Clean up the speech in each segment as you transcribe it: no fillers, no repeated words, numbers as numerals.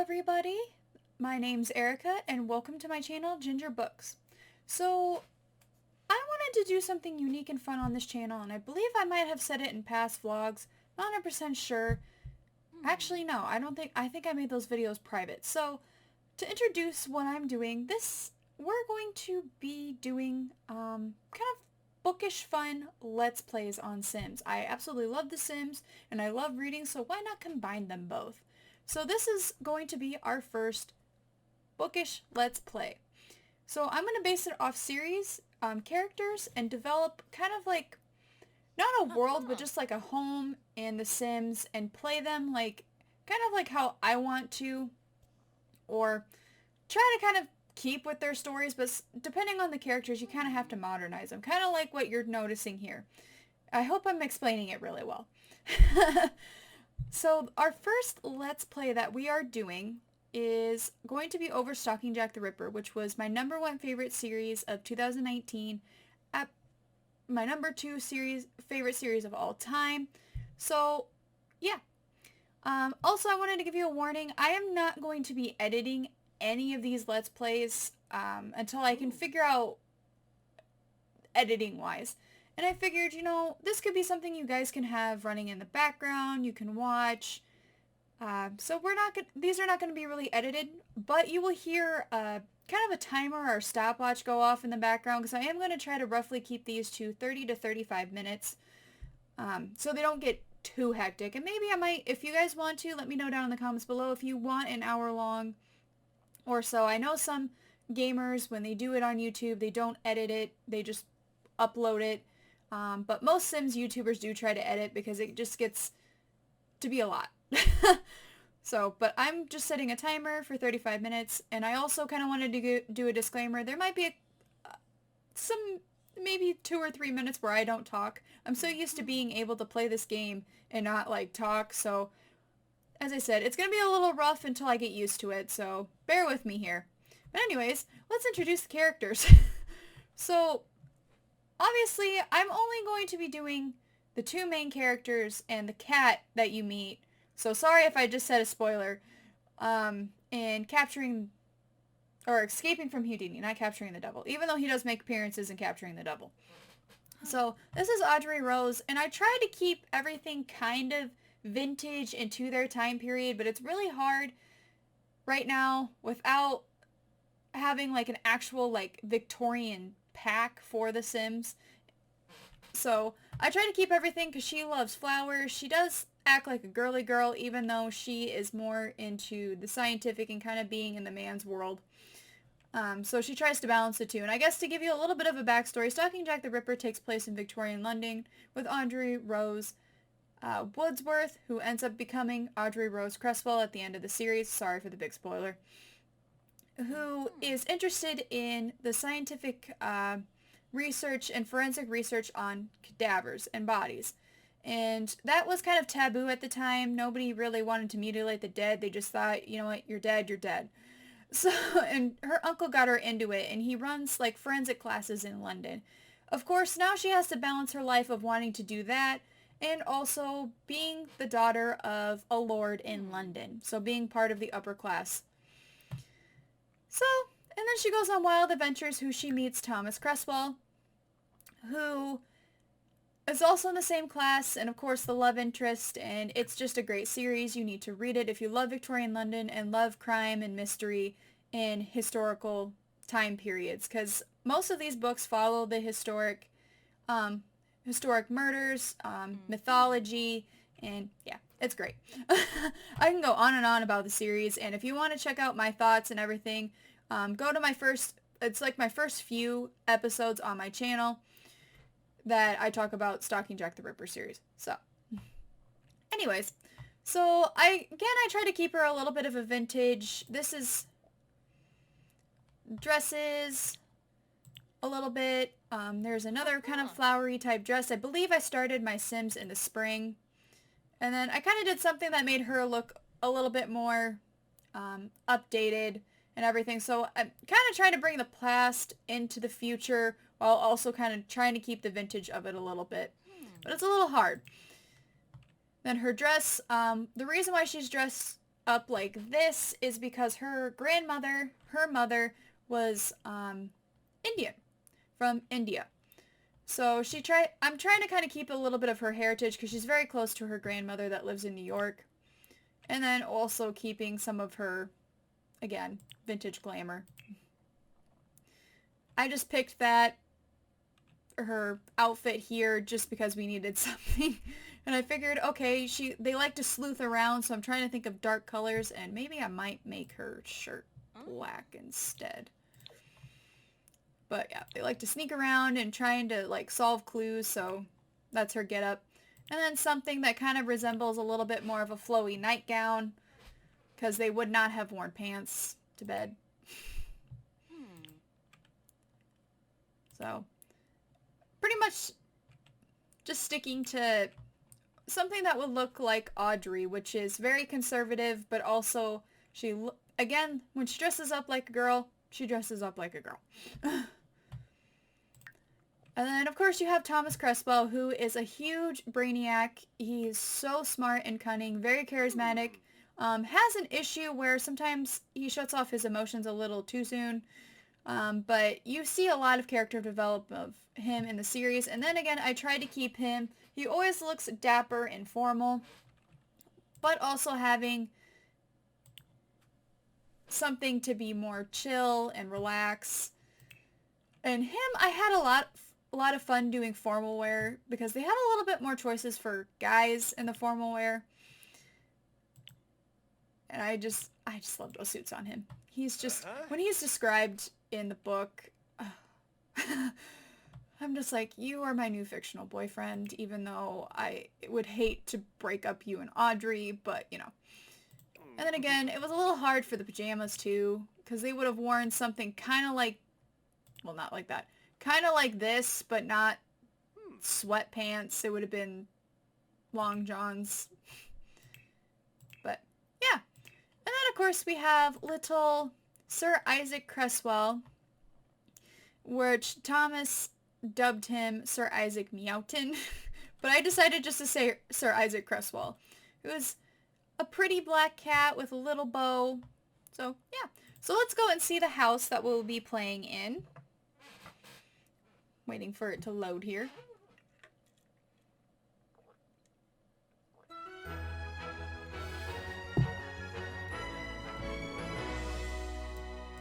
everybody, my name's Erica and welcome to my channel Ginger Books. So I wanted to do something unique and fun on this channel, and I believe I might have said it in past vlogs, not 100% sure. Actually no, I think I made those videos private. So to introduce what I'm doing, we're going to be doing kind of bookish fun Let's Plays on Sims. I absolutely love The Sims and I love reading, so why not combine them both? So this is going to be our first bookish Let's Play. So I'm going to base it off series, characters, and develop kind of like, not a world, but just like a home in The Sims, and play them like, kind of like how I want to, or try to kind of keep with their stories, but depending on the characters, you kind of have to modernize them. Kind of like what you're noticing here. I hope I'm explaining it really well. So our first Let's Play that we are doing is going to be over Stalking Jack the Ripper, which was my #1 favorite series of 2019, at my #2 favorite series of all time. So yeah. Also, I wanted to give you a warning. I am not going to be editing any of these Let's Plays until I can figure out editing wise. And I figured, this could be something you guys can have running in the background, you can watch. So these are not going to be really edited, but you will hear kind of a timer or stopwatch go off in the background, because I am going to try to roughly keep these to 30 to 35 minutes, so they don't get too hectic. And maybe I might, if you guys want to, let me know down in the comments below if you want an hour long or so. I know some gamers, when they do it on YouTube, they don't edit it, they just upload it. But most Sims YouTubers do try to edit because it just gets to be a lot. So, but I'm just setting a timer for 35 minutes, and I also kind of wanted to do a disclaimer. There might be maybe 2 or 3 minutes where I don't talk. I'm so used to being able to play this game and not like talk, so as I said, it's going to be a little rough until I get used to it, so bear with me here. But anyways, let's introduce the characters. So obviously, I'm only going to be doing the 2 main characters and the cat that you meet. So sorry if I just said a spoiler. And capturing, or escaping from Houdini, not capturing the devil. Even though he does make appearances in Capturing the Devil. So this is Audrey Rose, and I try to keep everything kind of vintage and to their time period, but it's really hard right now without having like an actual like Victorian pack for The Sims. So I try to keep everything because she loves flowers. She does act like a girly girl, even though she is more into the scientific and kind of being in the man's world. So she tries to balance the two. And I guess to give you a little bit of a backstory, Stalking Jack the Ripper takes place in Victorian London with Audrey Rose Woodsworth, who ends up becoming Audrey Rose Cresswell at the end of the series. Sorry for the big spoiler. Who is interested in the scientific research and forensic research on cadavers and bodies. And that was kind of taboo at the time. Nobody really wanted to mutilate the dead. They just thought, you know what, you're dead, you're dead. So, and her uncle got her into it, and he runs like forensic classes in London. Of course, now she has to balance her life of wanting to do that and also being the daughter of a lord in London. So being part of the upper class. So, and then she goes on wild adventures, who she meets Thomas Cresswell, who is also in the same class, and of course the love interest, and it's just a great series. You need to read it if you love Victorian London and love crime and mystery in historical time periods, because most of these books follow the historic murders, mythology, and yeah, it's great. I can go on and on about the series, and if you want to check out my thoughts and everything, go to it's like my first few episodes on my channel that I talk about Stalking Jack the Ripper series. So, anyways, so I try to keep her a little bit of a vintage. This is dresses a little bit. There's another kind of flowery type dress. I believe I started my Sims in the spring. And then I kind of did something that made her look a little bit more updated and everything. So I'm kind of trying to bring the past into the future while also kind of trying to keep the vintage of it a little bit. But it's a little hard. Then her dress, the reason why she's dressed up like this is because her grandmother, her mother, was Indian, from India. So I'm trying to kind of keep a little bit of her heritage because she's very close to her grandmother that lives in New York. And then also keeping some of her, again, vintage glamour. I just picked her outfit here just because we needed something. And I figured, okay, they like to sleuth around, so I'm trying to think of dark colors, and maybe I might make her shirt black instead. But yeah, they like to sneak around and trying to like solve clues, so that's her getup. And then something that kind of resembles a little bit more of a flowy nightgown, because they would not have worn pants to bed. So, pretty much just sticking to something that would look like Audrey, which is very conservative, but also again, when she dresses up like a girl, she dresses up like a girl. And then, of course, you have Thomas Cresswell, who is a huge brainiac. He's so smart and cunning, very charismatic. Has an issue where sometimes he shuts off his emotions a little too soon. But you see a lot of character development of him in the series. And then again, I try to keep him. He always looks dapper and formal, but also having something to be more chill and relax. And him, I had a lot of fun doing formal wear because they had a little bit more choices for guys in the formal wear. And I just love those suits on him. He's just, when he's described in the book, I'm just like, you are my new fictional boyfriend, even though I would hate to break up you and Audrey, but you know. And then again, it was a little hard for the pajamas too, because they would have worn something kind of like, well, not like that. Kind of like this, but not sweatpants. It would have been long johns. But, yeah. And then, of course, we have little Sir Isaac Cresswell, which Thomas dubbed him Sir Isaac Meowton. But I decided just to say Sir Isaac Cresswell. It was a pretty black cat with a little bow. So, yeah. So let's go and see the house that we'll be playing in. Waiting for it to load here.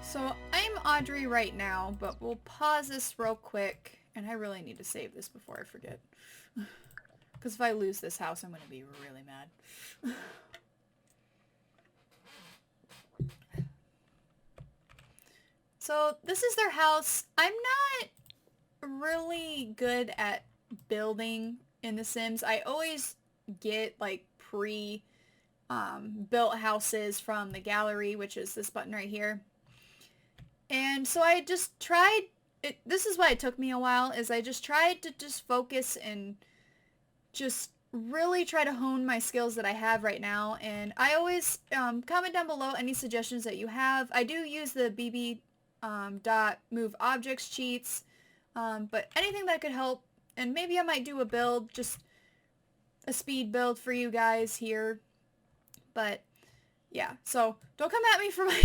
So I'm Audrey right now, but we'll pause this real quick. And I really need to save this before I forget. Because if I lose this house, I'm going to be really mad. So this is their house. I'm not really good at building in The Sims. I always get like built houses from the gallery, which is this button right here. And so I just tried it. This is why it took me a while, is I just tried to just focus and just really try to hone my skills that I have right now. And I always comment down below any suggestions that you have. I do use the BB dot move objects cheats. But anything that could help, and maybe I might do a build, just a speed build for you guys here. But yeah, so don't come at me for my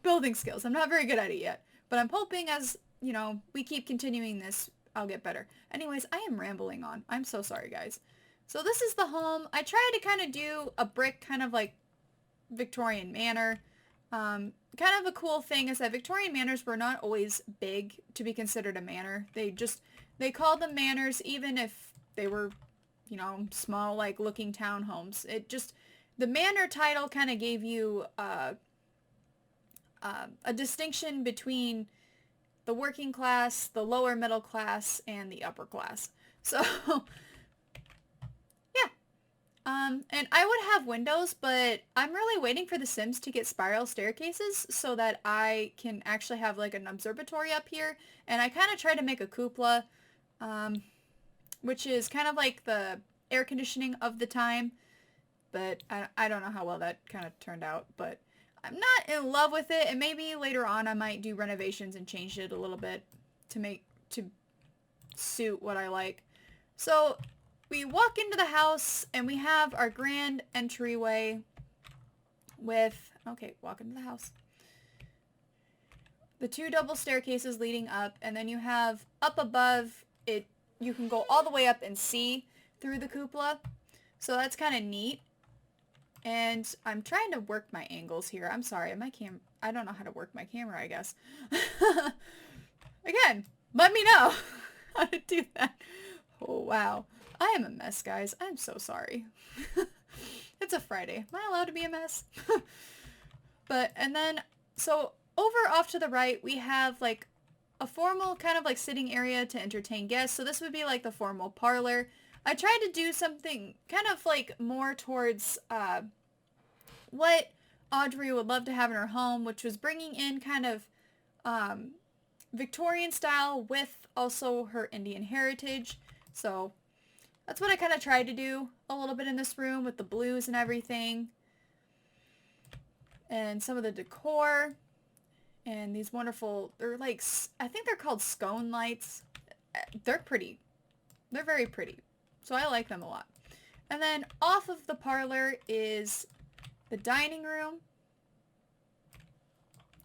building skills. I'm not very good at it yet. But I'm hoping as, you know, we keep continuing this, I'll get better. Anyways, I am rambling on. I'm so sorry, guys. So this is the home. I tried to kind of do a brick kind of like Victorian manor. Kind of a cool thing is that Victorian manors were not always big to be considered a manor. They called them manors even if they were, you know, small, like looking townhomes. The manor title kind of gave you a distinction between the working class, the lower middle class, and the upper class. So, yeah. And I would have windows, but I'm really waiting for The Sims to get spiral staircases so that I can actually have like an observatory up here. And I kind of tried to make a cupola, which is kind of like the air conditioning of the time. But I don't know how well that kind of turned out, but I'm not in love with it. And maybe later on I might do renovations and change it a little bit to suit what I like. So we walk into the house and we have our grand entryway, with, okay, walk into the house. The 2 double staircases leading up, and then you have up above it, you can go all the way up and see through the cupola. So that's kind of neat. And I'm trying to work my angles here. I'm sorry, I don't know how to work my camera, I guess. Again, let me know how to do that. Oh, wow. I am a mess, guys. I'm so sorry. It's a Friday. Am I allowed to be a mess? But, and then, so over off to the right, we have like a formal kind of like sitting area to entertain guests. So this would be like the formal parlor. I tried to do something kind of like more towards what Audrey would love to have in her home, which was bringing in kind of Victorian style with also her Indian heritage. So that's what I kind of tried to do a little bit in this room with the blues and everything. And some of the decor. And these wonderful, they're like, I think they're called scone lights. They're pretty. They're very pretty. So I like them a lot. And then off of the parlor is the dining room.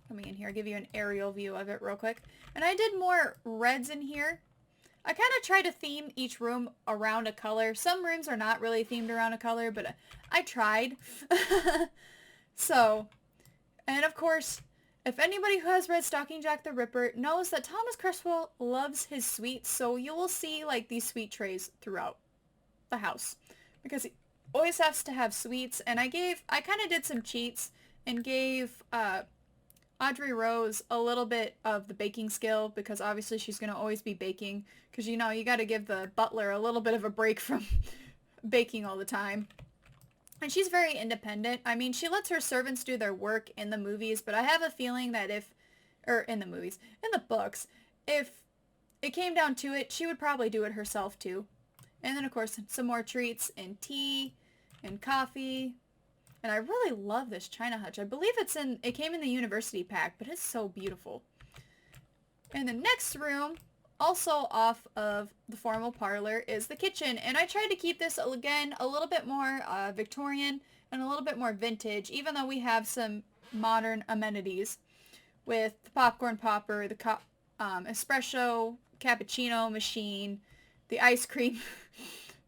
Coming in here, I'll give you an aerial view of it real quick. And I did more reds in here. I kind of try to theme each room around a color. Some rooms are not really themed around a color, but I tried. So, and of course, if anybody who has read Stalking Jack the Ripper knows that Thomas Creswell loves his sweets, so you will see like these sweet trays throughout the house because he always has to have sweets. And I kind of did some cheats and gave Audrey Rose a little bit of the baking skill because obviously she's going to always be baking because, you know, you got to give the butler a little bit of a break from baking all the time. And she's very independent. I mean, she lets her servants do their work in the movies, but I have a feeling that in the books, if it came down to it, she would probably do it herself too. And then, of course, some more treats and tea and coffee. And I really love this China hutch. I believe it came in the university pack, but it's so beautiful. And the next room, also off of the formal parlor, is the kitchen. And I tried to keep this, again, a little bit more Victorian and a little bit more vintage, even though we have some modern amenities with the popcorn popper, the espresso cappuccino machine, the ice cream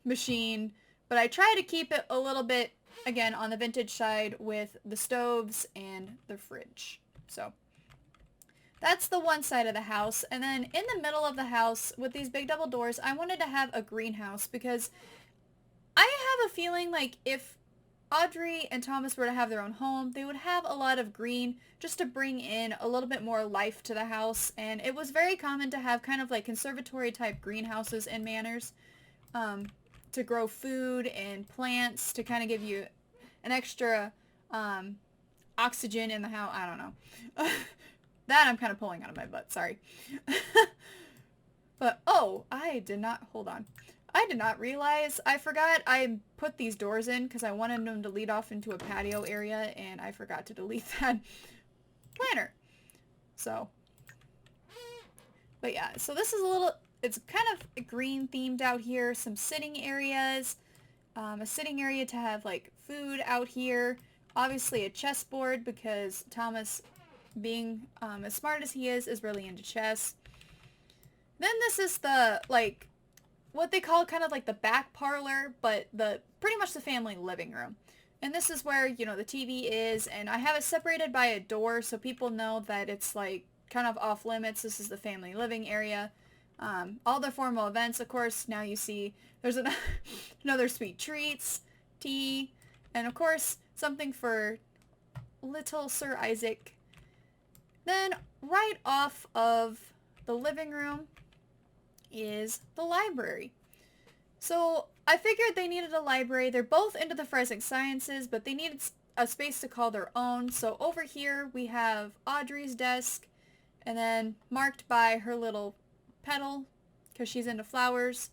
machine. But I try to keep it a little bit, again, on the vintage side with the stoves and the fridge. So that's the one side of the house. And then in the middle of the house with these big double doors, I wanted to have a greenhouse because I have a feeling like if Audrey and Thomas were to have their own home, they would have a lot of green just to bring in a little bit more life to the house. And it was very common to have kind of like conservatory type greenhouses in manors to grow food and plants to kind of give you an extra oxygen in the house. I don't know. That I'm kind of pulling out of my butt, sorry. But, oh, hold on. I did not realize, I forgot I put these doors in because I wanted them to lead off into a patio area, and I forgot to delete that planter. So, but yeah, so this is it's kind of green themed out here, some sitting areas, a sitting area to have like food out here, obviously a chessboard because Thomas, being as smart as he is really into chess. Then this is the, like, what they call kind of like the back parlor, but pretty much the family living room. And this is where, you know, the TV is, and I have it separated by a door so people know that it's like kind of off limits. This is the family living area. All the formal events, of course, now you see there's another sweet treats, tea, and of course something for little Sir Isaac. Then right off of the living room is the library. So I figured they needed a library. They're both into the forensic sciences, but they needed a space to call their own. So over here we have Audrey's desk, and then marked by her little petal, because she's into flowers,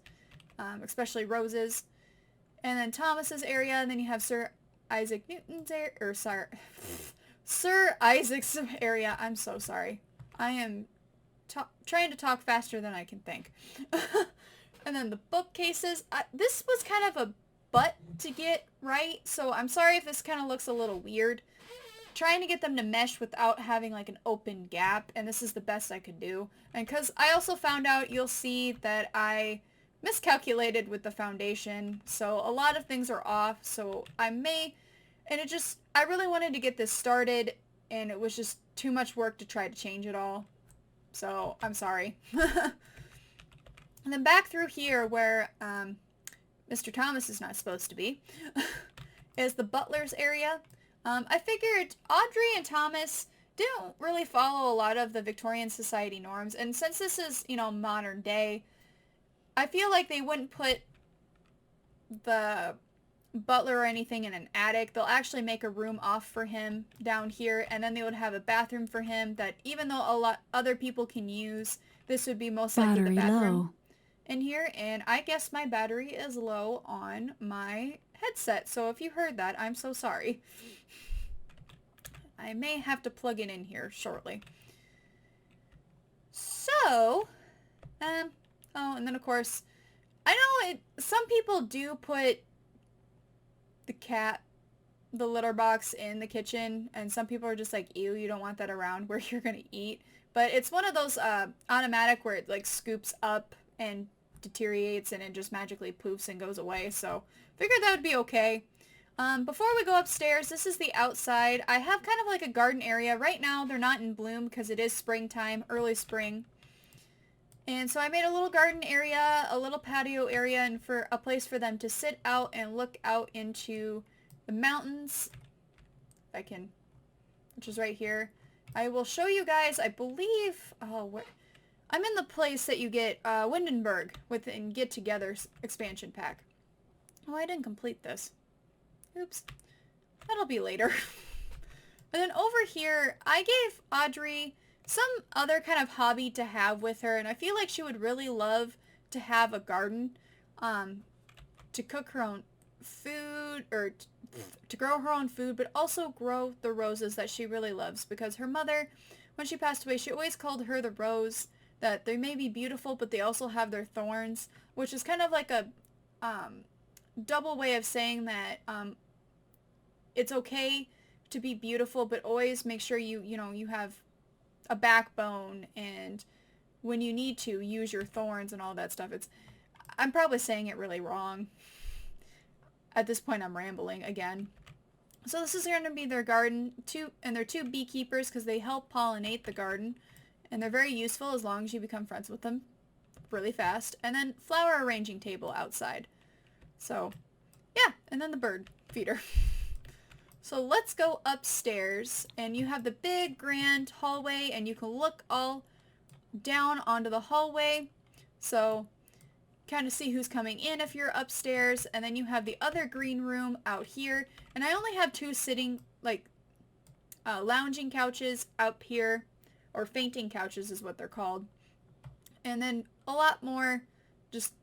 especially roses. And then Thomas's area, and then you have Sir Isaac Newton's area, or Sir Isaac's area. I'm so sorry. I am trying to talk faster than I can think. And then the bookcases. This was kind of butt to get right, so I'm sorry if this kind of looks a little weird. Trying to get them to mesh without having like an open gap, and this is the best I could do. And because I also found out, you'll see that I miscalculated with the foundation, so a lot of things are off, so and I really wanted to get this started, and it was just too much work to try to change it all. So, I'm sorry. And then back through here where Mr. Thomas is not supposed to be is the butler's area. I figured Audrey and Thomas didn't really follow a lot of the Victorian society norms, and since this is, modern day, I feel like they wouldn't put the butler or anything in an attic. They'll actually make a room off for him down here, and then they would have a bathroom for him that even though a lot other people can use, this would be most likely the bathroom in here. And I guess my battery is low on my headset, so if you heard that, I'm so sorry. I may have to plug it in here shortly. So, oh, and then of course, I know some people do put the litter box in the kitchen, and some people are just like, ew, you don't want that around where you're gonna eat. But it's one of those automatic where it like scoops up and deteriorates and it just magically poofs and goes away, so figured that would be okay. Before we go upstairs, this is the outside. I have kind of like a garden area. Right now they're not in bloom because it is springtime, early spring. And so I made a little garden area, a little patio area, and for a place for them to sit out and look out into the mountains. If I can, which is right here. I will show you guys, I believe, I'm in the place that you get Windenburg in Get Together expansion pack. Oh, I didn't complete this. Oops. That'll be later. And then over here, I gave Audrey some other kind of hobby to have with her, and I feel like she would really love to have a garden, to cook her own food, or to grow her own food, but also grow the roses that she really loves, because her mother, when she passed away, she always called her the rose, that they may be beautiful, but they also have their thorns, which is kind of like a double way of saying that it's okay to be beautiful, but always make sure you have a backbone, and when you need to, use your thorns and all that stuff. I'm probably saying it really wrong. At this point, I'm rambling again. So this is going to be their garden, and they're two beekeepers because they help pollinate the garden, and they're very useful as long as you become friends with them really fast. And then flower arranging table outside. So, yeah, and then the bird feeder. So let's go upstairs, and you have the big grand hallway, and you can look all down onto the hallway, so kind of see who's coming in if you're upstairs. And then you have the other green room out here, and I only have two sitting, like, lounging couches up here, or fainting couches is what they're called, and then a lot more, just,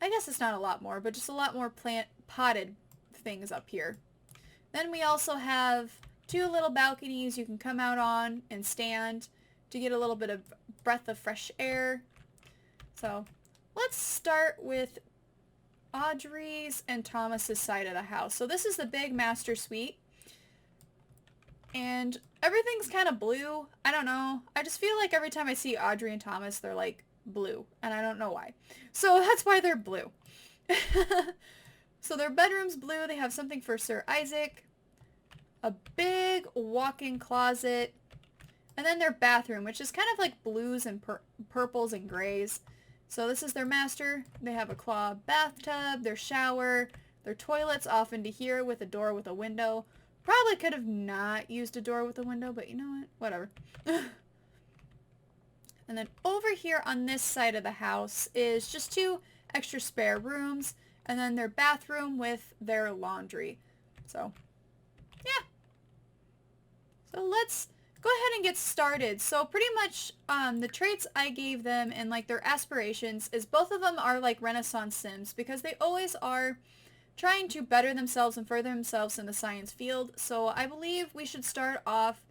I guess it's not a lot more, but just a lot more potted things up here. Then we also have two little balconies you can come out on and stand to get a little bit of breath of fresh air. So let's start with Audrey's and Thomas's side of the house. So this is the big master suite, and everything's kind of blue. I don't know. I just feel like every time I see Audrey and Thomas, they're like blue, and I don't know why. So that's why they're blue. So their bedroom's blue. They have something for Sir Isaac, a big walk-in closet, and then their bathroom, which is kind of like blues and purples and grays. So this is their master. They have a claw bathtub, their shower, their toilet's off into here with a door with a window. Probably could have not used a door with a window, but you know what? Whatever. And then over here on this side of the house is just two extra spare rooms, and then their bathroom with their laundry. So, yeah. So let's go ahead and get started. So pretty much the traits I gave them and like their aspirations is both of them are like Renaissance Sims, because they always are trying to better themselves and further themselves in the science field. So I believe we should start off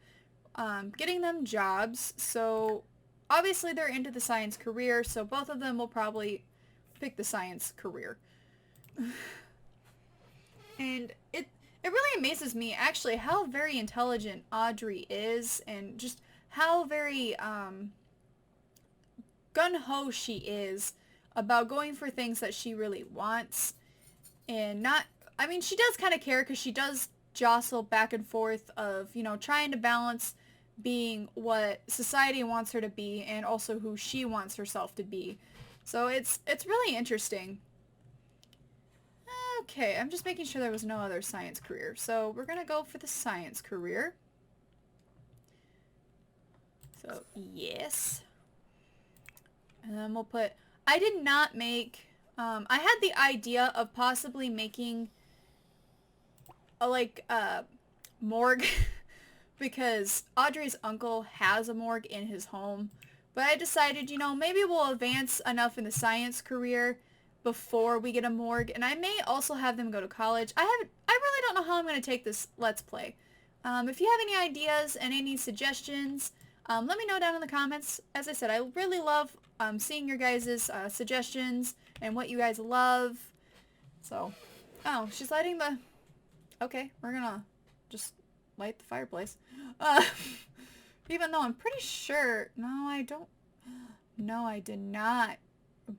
getting them jobs. So obviously they're into the science career, so both of them will probably pick the science career. And it really amazes me actually how very intelligent Audrey is, and just how very gung-ho she is about going for things that she really wants. And not, I mean, she does kind of care because she does jostle back and forth of, you know, trying to balance being what society wants her to be and also who she wants herself to be. So it's really interesting. Okay, I'm just making sure there was no other science career. So we're gonna go for the science career. So yes. And then we'll put, I did not make, I had the idea of possibly making a morgue because Audrey's uncle has a morgue in his home. But I decided, you know, maybe we'll advance enough in the science career before we get a morgue. And I may also have them go to college. I really don't know how I'm going to take this Let's Play. If you have any ideas and any suggestions, let me know down in the comments. As I said, I really love seeing your guys' suggestions and what you guys love. So, oh, she's lighting the... Okay, we're gonna just light the fireplace. Even though I'm pretty sure... No, I don't... No, I did not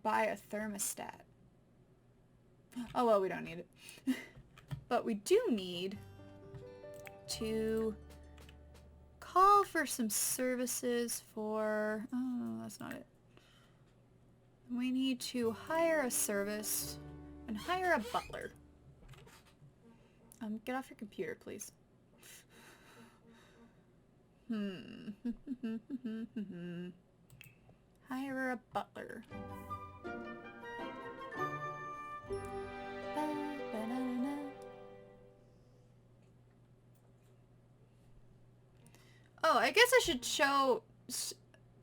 buy a thermostat. Oh, well, we don't need it. But we do need to call for some services for... Oh, that's not it. We need to hire a service and hire a butler. Get off your computer, please. Hire a butler. Oh, I guess I should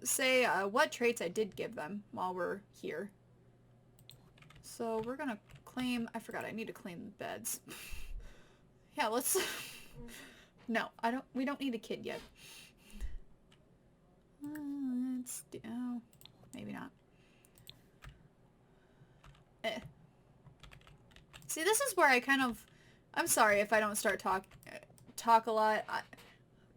say what traits I did give them while we're here. So we're gonna claim, I forgot I need to claim the beds. Yeah, let's... No, we don't need a kid yet. Oh, maybe not. See, this is where I kind of... I'm sorry if I don't start talk a lot.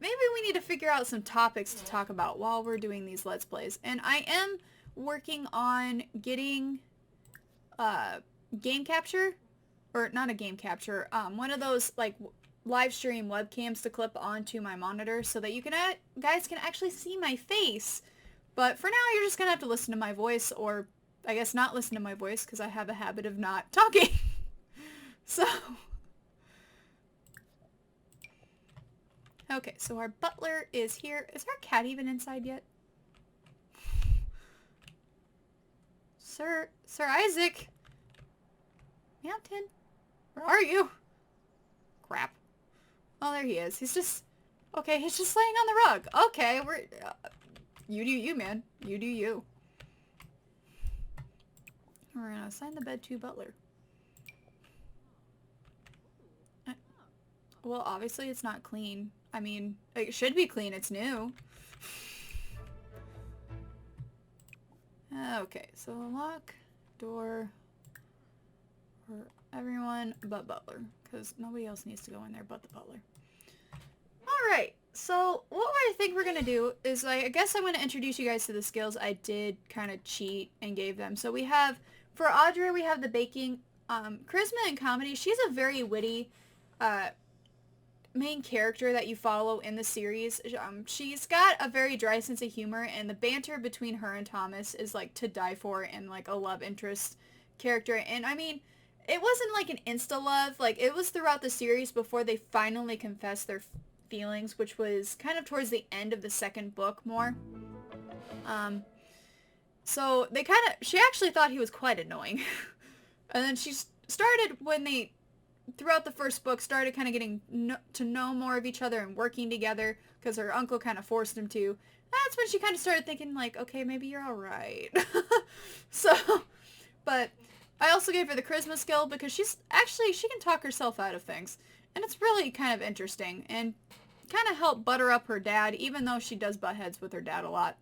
Maybe we need to figure out some topics to talk about while we're doing these Let's Plays. And I am working on getting game capture. Or not a game capture. One of those, like, live stream webcams to clip onto my monitor so that you can guys can actually see my face. But for now, you're just gonna have to listen to my voice, or I guess not listen to my voice because I have a habit of not talking. So, okay, so our butler is here. Is our cat even inside yet? Sir Isaac. Mountain, where are you? Crap. Oh, there he is. He's just... Okay, he's just laying on the rug. Okay, we're... you do you, man. You do you. We're gonna assign the bed to butler. Well, obviously it's not clean. I mean, it should be clean. It's new. Okay, so lock door for everyone but butler, because nobody else needs to go in there but the butler. Alright, so what I think we're going to do is, I guess I'm going to introduce you guys to the skills I did kind of cheat and gave them. So we have, for Audrey, we have the baking, charisma and comedy. She's a very witty main character that you follow in the series. She's got a very dry sense of humor, and the banter between her and Thomas is like to die for, and like a love interest character. And I mean, it wasn't like an insta-love, like it was throughout the series before they finally confessed their feelings, which was kind of towards the end of the second book more. So they she actually thought he was quite annoying. And then she started, when they, throughout the first book, started kind of getting to know more of each other and working together, because her uncle kind of forced him to. That's when she kind of started thinking like, okay, maybe you're alright. So, but I also gave her the charisma skill because she can talk herself out of things. And it's really kind of interesting and kind of help butter up her dad, even though she does butt heads with her dad a lot.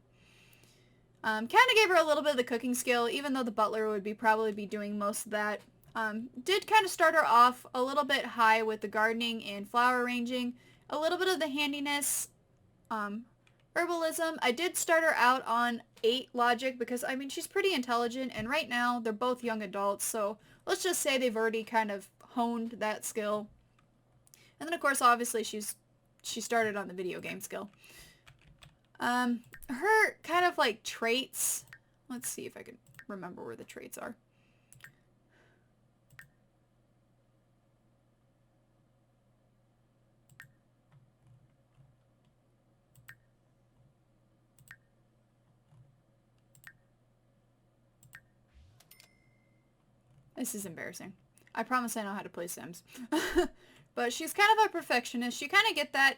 Kind of gave her a little bit of the cooking skill, even though the butler would probably be doing most of that. Did kind of start her off a little bit high with the gardening and flower arranging, a little bit of the handiness, herbalism. I did start her out on 8 logic because, I mean, she's pretty intelligent, and right now they're both young adults, so let's just say they've already kind of honed that skill. And then, of course, obviously, she started on the video game skill. Her kind of, like, traits, let's see if I can remember where the traits are. This is embarrassing. I promise I know how to play Sims. But she's kind of a perfectionist. You kind of get that,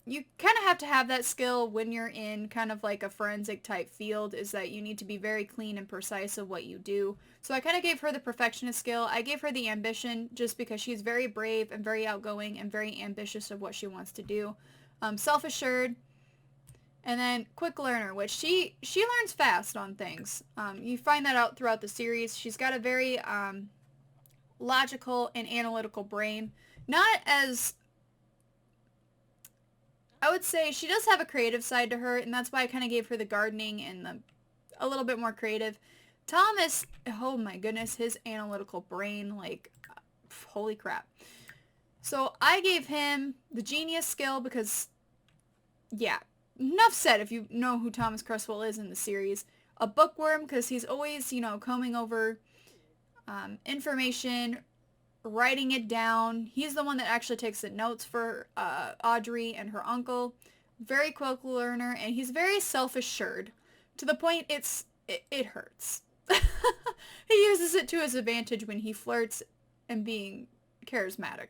you kind of have to have that skill when you're in kind of like a forensic type field, is that you need to be very clean and precise of what you do. So I kind of gave her the perfectionist skill. I gave her the ambition just because she's very brave and very outgoing and very ambitious of what she wants to do. Self-assured. And then quick learner, which she learns fast on things. You find that out throughout the series. She's got a very logical and analytical brain. Not as, I would say she does have a creative side to her, and that's why I kind of gave her the gardening and a little bit more creative. Thomas, oh my goodness, his analytical brain, like, holy crap. So I gave him the genius skill because, yeah. Enough said if you know who Thomas Cresswell is in the series. A bookworm because he's always, you know, combing over information, writing it down. He's the one that actually takes the notes for Audrey and her uncle. Very quick learner, and he's very self-assured to the point it hurts. He uses it to his advantage when he flirts and being charismatic.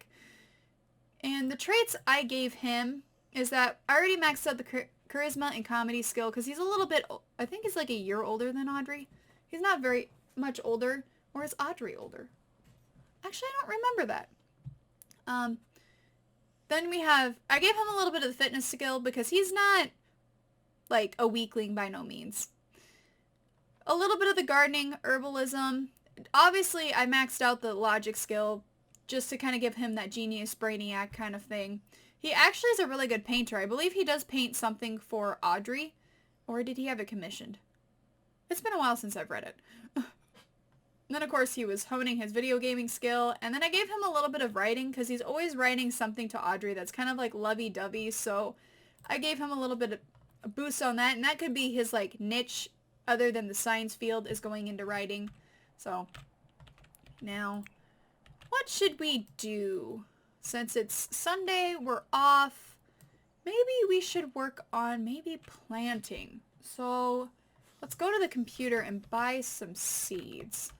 And the traits I gave him is that I already maxed out the charisma and comedy skill because he's a little bit, I think he's like a year older than Audrey. He's not very much older. Or is Audrey older? Actually, I don't remember that. Then we have, I gave him a little bit of the fitness skill because he's not like a weakling by no means. A little bit of the gardening, herbalism. Obviously, I maxed out the logic skill just to kind of give him that genius brainiac kind of thing. He actually is a really good painter. I believe he does paint something for Audrey. Or did he have it commissioned? It's been a while since I've read it. Then, of course, he was honing his video gaming skill. And then I gave him a little bit of writing because he's always writing something to Audrey that's kind of like lovey-dovey. So I gave him a little bit of a boost on that. And that could be his like niche other than the science field is going into writing. So now, what should we do? Since it's Sunday, we're off. Maybe we should work on maybe planting. So let's go to the computer and buy some seeds.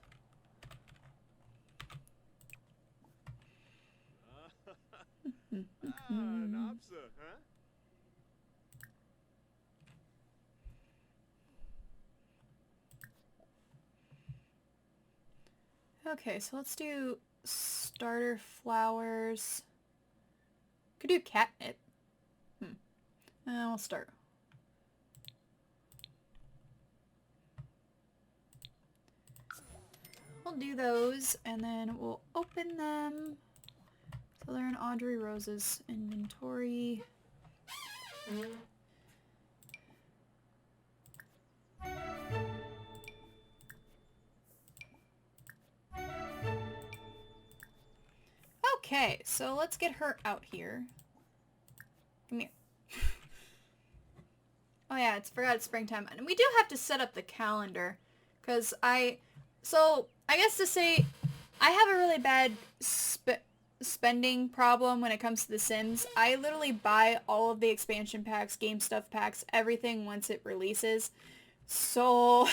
Okay, so let's do starter flowers. Could do catnip. We'll start. We'll do those, and then we'll open them. So they're in Audrey Rose's inventory. Okay, so let's get her out here. Come here. Oh yeah, forgot it's springtime. And we do have to set up the calendar. Because so I guess to say, I have a really bad spending problem when it comes to The Sims. I literally buy all of the expansion packs, game stuff packs, everything once it releases. So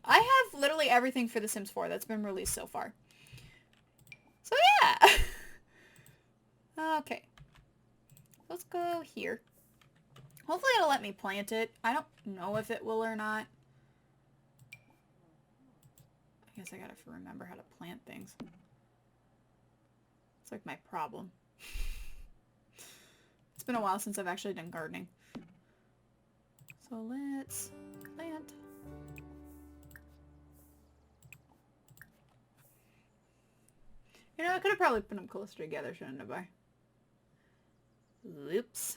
I have literally everything for The Sims 4 that's been released so far. So yeah. Okay. Let's go here. Hopefully it'll let me plant it. I don't know if it will or not. I guess I gotta remember how to plant things. It's like my problem. It's been a while since I've actually done gardening. So let's plant. You know, I could have probably put them closer together, shouldn't I? Oops.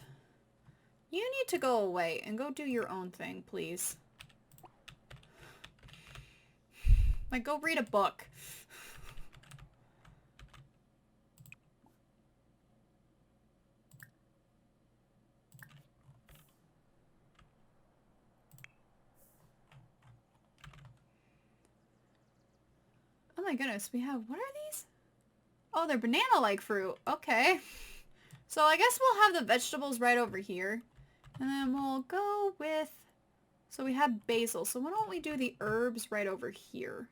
You need to go away and go do your own thing, please. Like, go read a book. Oh my goodness, we have... What are these? Oh, they're banana-like fruit. Okay. So I guess we'll have the vegetables right over here. And then we'll go with... So we have basil. So why don't we do the herbs right over here?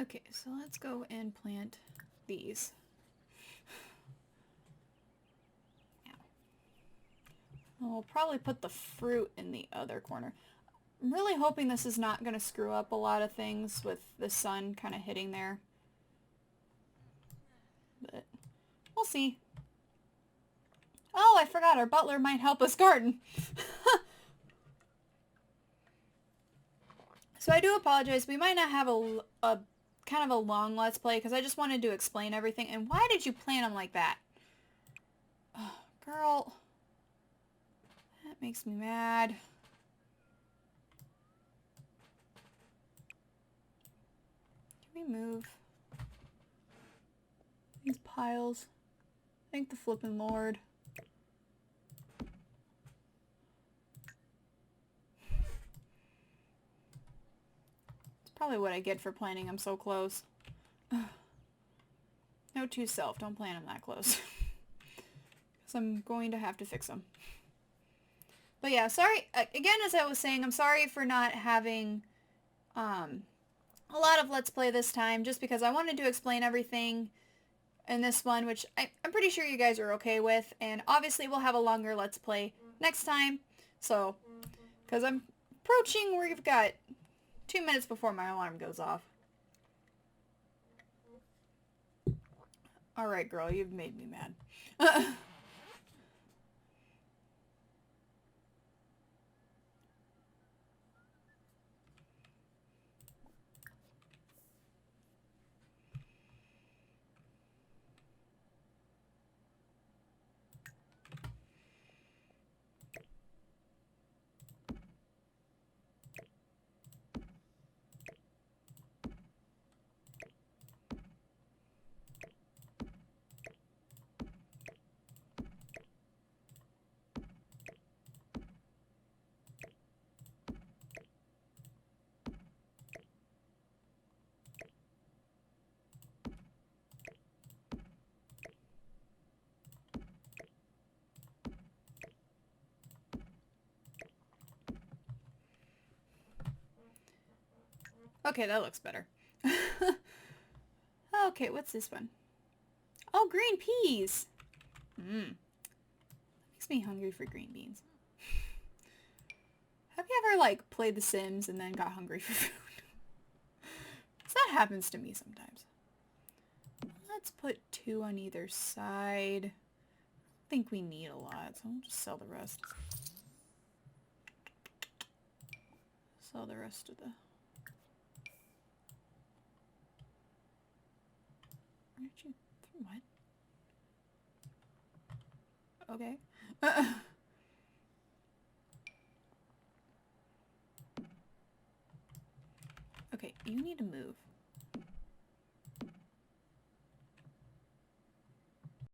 Okay, so let's go and plant these. And we'll probably put the fruit in the other corner. I'm really hoping this is not going to screw up a lot of things with the sun kind of hitting there. But we'll see. Oh, I forgot our butler might help us garden. So I do apologize. We might not have a kind of a long Let's Play because I just wanted to explain everything. And why did you plant them like that? Oh, girl. That makes me mad. Can we move these piles? Thank the flippin' Lord. It's probably what I get for planting them so close. Note to self, don't plant them that close. Because I'm going to have to fix them. But yeah, sorry, again, as I was saying, I'm sorry for not having a lot of Let's Play this time, just because I wanted to explain everything in this one, which I'm pretty sure you guys are okay with, and obviously we'll have a longer Let's Play next time, so, because I'm approaching where we've got 2 minutes before my alarm goes off. Alright, girl, you've made me mad. Okay, that looks better. Okay, what's this one? Oh, green peas! Makes me hungry for green beans. Have you ever, like, played The Sims and then got hungry for food? So that happens to me sometimes. Let's put 2 on either side. I think we need a lot, so I'll just sell the rest. Sell the rest of the... Where did you... What? Okay. Okay, you need to move.